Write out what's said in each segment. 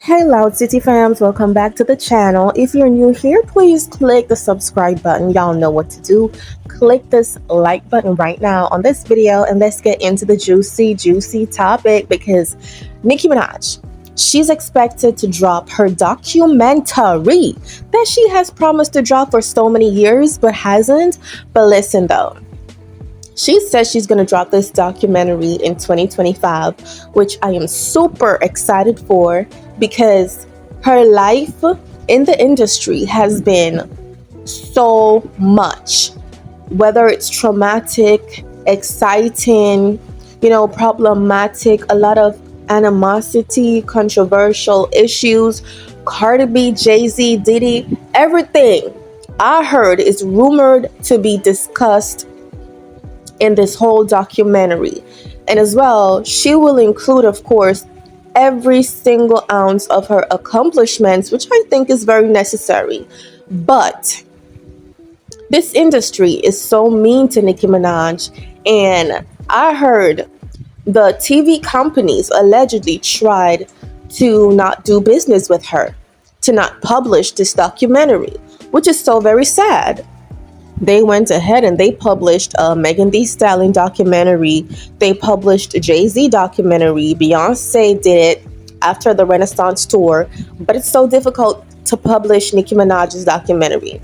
Hey Loud City fams, welcome back to the channel. If you're new here, please click the subscribe button. Y'all know what to do. Click this like button right now on this video and let's get into the juicy topic because Nicki Minaj, she's expected to drop her documentary that she has promised to drop for so many years but hasn't. But listen though, she says she's going to drop this documentary in 2025, which I am super excited for because her life in the industry has been so much. Whether it's traumatic, exciting, problematic, a lot of animosity, controversial issues, Cardi B, Jayz, Diddy, everything I heard is rumored to be discussed in this whole documentary. And as well, she will include, of course, every single ounce of her accomplishments, which I think is very necessary. But this industry is so mean to Nicki Minaj, and I heard the TV companies allegedly tried to not do business with her, to not publish this documentary, which is so very sad. They went ahead and they published a Megan Thee Stallion documentary. They published a Jayz documentary. Beyoncé did it after the Renaissance tour, but it's so difficult to publish Nicki Minaj's documentary.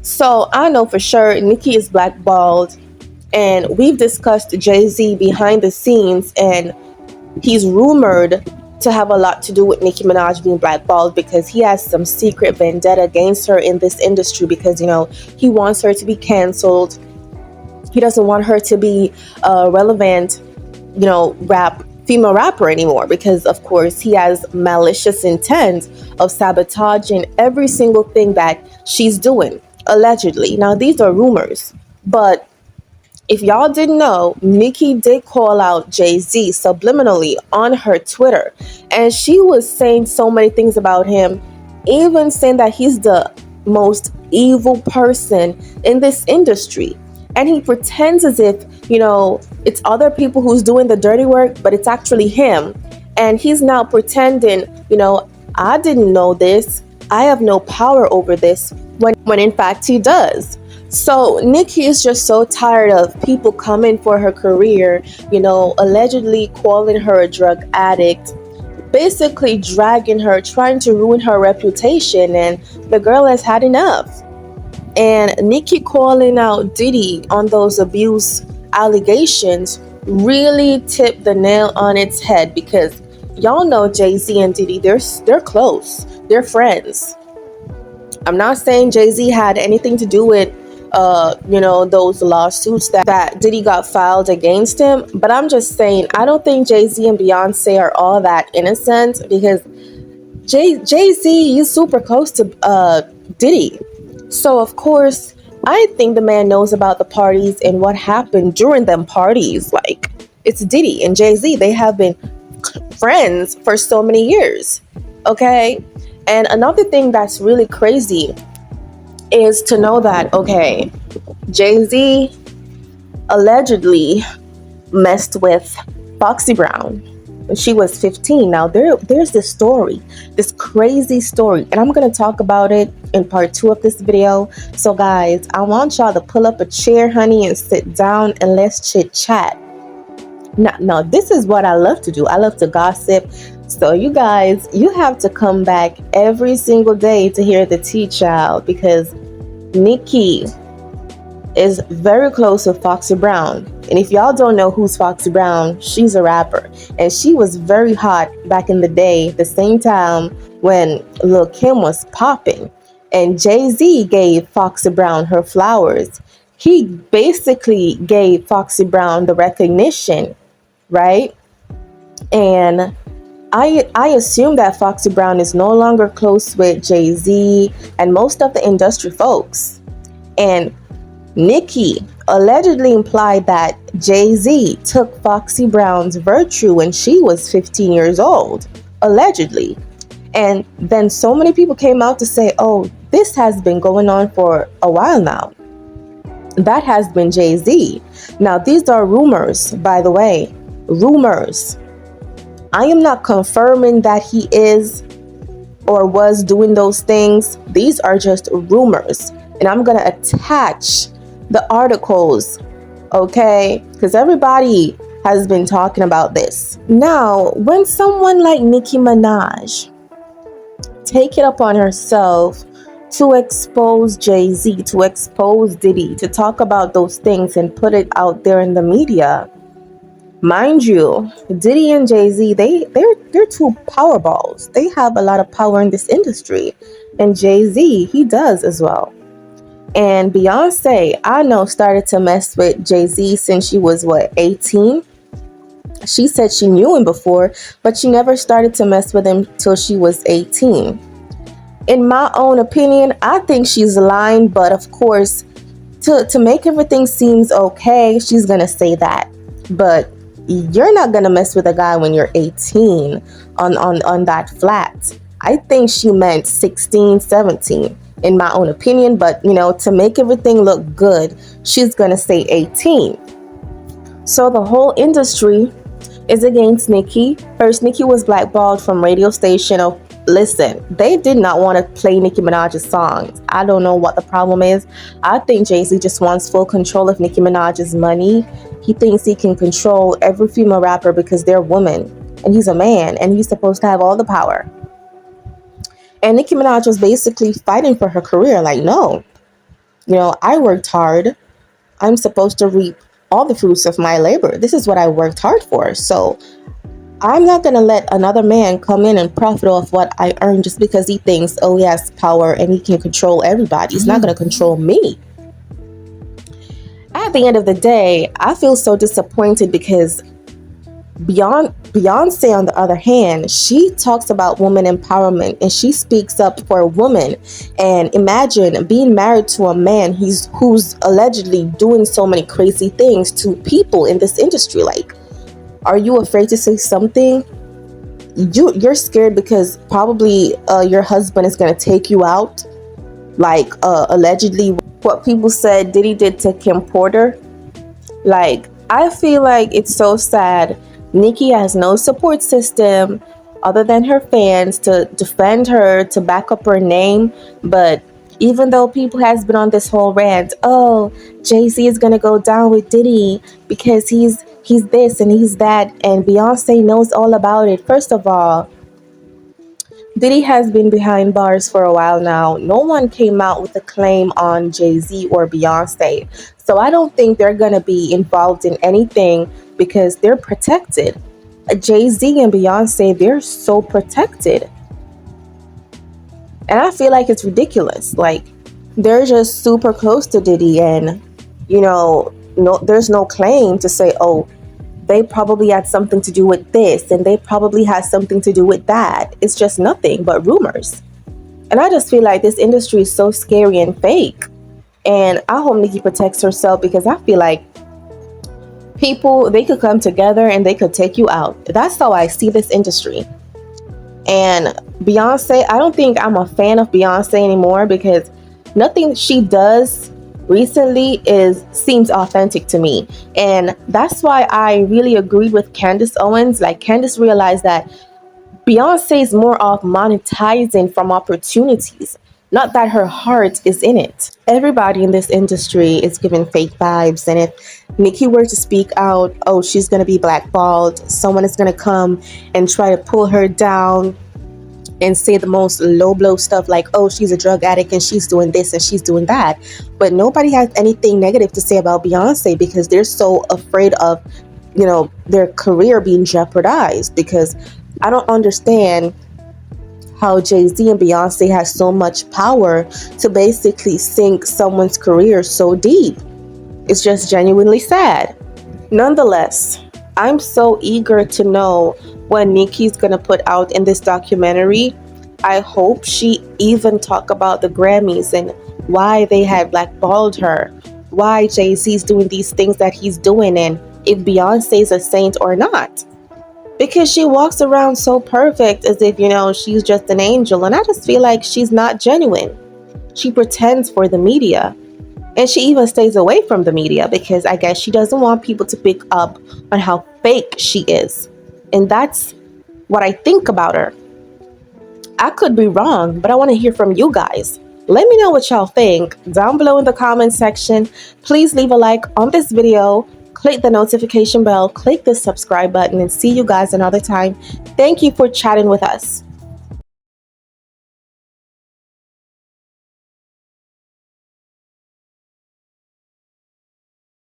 So I know for sure Nicki is blackballed, and we've discussed Jayz behind the scenes, and he's rumored to have a lot to do with Nicki Minaj being blackballed because he has some secret vendetta against her in this industry because, he wants her to be canceled. He doesn't want her to be a relevant, female rapper anymore because, of course, he has malicious intent of sabotaging every single thing that she's doing, allegedly. Now, these are rumors, but if y'all didn't know, Nicki did call out Jayz subliminally on her Twitter, and she was saying so many things about him, even saying that he's the most evil person in this industry. And he pretends as if, it's other people who's doing the dirty work, but it's actually him. And he's now pretending, I didn't know this. I have no power over this, when in fact he does. So Nicki is just so tired of people coming for her career, allegedly calling her a drug addict, basically dragging her, trying to ruin her reputation, and the girl has had enough. And Nicki calling out Diddy on those abuse allegations really tipped the nail on its head because y'all know Jayz and Diddy, they're close, they're friends. I'm not saying Jayz had anything to do with those lawsuits that Diddy got filed against him. But I'm just saying, I don't think Jayz and Beyonce are all that innocent because Jayz is super close to Diddy. So, of course, I think the man knows about the parties and what happened during them parties. Like, it's Diddy and Jayz. They have been friends for so many years. Okay? And another thing that's really crazy is to know that, okay, Jayz allegedly messed with Foxy Brown when she was 15. Now, there's this story, this crazy story, and I'm going to talk about it in part 2 of this video. So, guys, I want y'all to pull up a chair, honey, and sit down and let's chit-chat. Now, this is what I love to do. I love to gossip. So you guys, you have to come back every single day to hear the tea, child, because Nicki is very close with Foxy Brown. And if y'all don't know who's Foxy Brown, she's a rapper. And she was very hot back in the day, the same time when Lil Kim was popping. And Jayz gave Foxy Brown her flowers. He basically gave Foxy Brown the recognition, right? And I assume that Foxy Brown is no longer close with Jayz and most of the industry folks. And Nicki allegedly implied that Jayz took Foxy Brown's virtue when she was 15 years old, allegedly. And then so many people came out to say, oh, this has been going on for a while now. That has been Jayz. Now, these are rumors, by the way, rumors. I am not confirming that he is or was doing those things, these are just rumors. And I'm going to attach the articles, okay? Because everybody has been talking about this. Now, when someone like Nicki Minaj take it upon herself to expose Jay-Z, to expose Diddy, to talk about those things and put it out there in the media, mind you, Diddy and Jay-Z, they're two power balls. They have a lot of power in this industry. And Jay-Z, he does as well. And Beyoncé, I know, started to mess with Jay-Z since she was, 18? She said she knew him before, but she never started to mess with him till she was 18. In my own opinion, I think she's lying, but of course, to make everything seems okay, she's gonna say that. But you're not gonna mess with a guy when you're 18 on that flat. I think she meant 16, 17 in my own opinion, but to make everything look good, she's gonna say 18. So the whole industry is against Nicki. First, Nicki was blackballed from radio station. Oh, listen, they did not want to play Nicki Minaj's songs. I don't know what the problem is. I think Jay-Z just wants full control of Nicki Minaj's money. He thinks he can control every female rapper because they're women, and he's a man, and he's supposed to have all the power. And Nicki Minaj was basically fighting for her career. Like, no, I worked hard. I'm supposed to reap all the fruits of my labor. This is what I worked hard for. So I'm not going to let another man come in and profit off what I earned just because he thinks, oh, he has power and he can control everybody. He's not going to control me. At the end of the day, I feel so disappointed because Beyoncé, on the other hand, she talks about woman empowerment and she speaks up for women. And imagine being married to a man who's allegedly doing so many crazy things to people in this industry. Like, are you afraid to say something? You're scared because probably your husband is going to take you out. Like, allegedly, what people said Diddy did to Kim Porter. Like, I feel like it's so sad. Nicki has no support system other than her fans to defend her, to back up her name. But even though people has been on this whole rant, oh, Jay-Z is going to go down with Diddy because he's this and he's that, and Beyoncé knows all about it. First of all, Diddy has been behind bars for a while now. No one came out with a claim on Jay-Z or Beyoncé. So I don't think they're going to be involved in anything because they're protected. Jay-Z and Beyoncé, they're so protected. And I feel like it's ridiculous. Like, they're just super close to Diddy and, there's no claim to say, oh, they probably had something to do with this and they probably had something to do with that. It's just nothing but rumors. And I just feel like this industry is so scary and fake. And I hope Nicki protects herself because I feel like people, they could come together and they could take you out. That's how I see this industry. And Beyoncé, I don't think I'm a fan of Beyoncé anymore because nothing she does recently seems authentic to me. And that's why I really agreed with Candace Owens. Like, Candace realized that Beyoncé is more of monetizing from opportunities, not that her heart is in it. Everybody in this industry is giving fake vibes, and if Nicki were to speak out, oh, she's going to be blackballed, someone is going to come and try to pull her down and say the most low blow stuff like, oh, she's a drug addict and she's doing this and she's doing that. But nobody has anything negative to say about Beyoncé because they're so afraid of, their career being jeopardized. Because I don't understand how Jay-Z and Beyoncé has so much power to basically sink someone's career so deep. It's just genuinely sad. Nonetheless, I'm so eager to know what Nicki's gonna put out in this documentary. I hope she even talk about the Grammys and why they had blackballed her, why Jay-Z's doing these things that he's doing, and if Beyonce's a saint or not. Because she walks around so perfect as if, she's just an angel, and I just feel like she's not genuine. She pretends for the media. And she even stays away from the media because I guess she doesn't want people to pick up on how fake she is. And that's what I think about her. I could be wrong, but I want to hear from you guys. Let me know what y'all think down below in the comment section. Please leave a like on this video, click the notification bell, click the subscribe button, and see you guys another time. Thank you for chatting with us.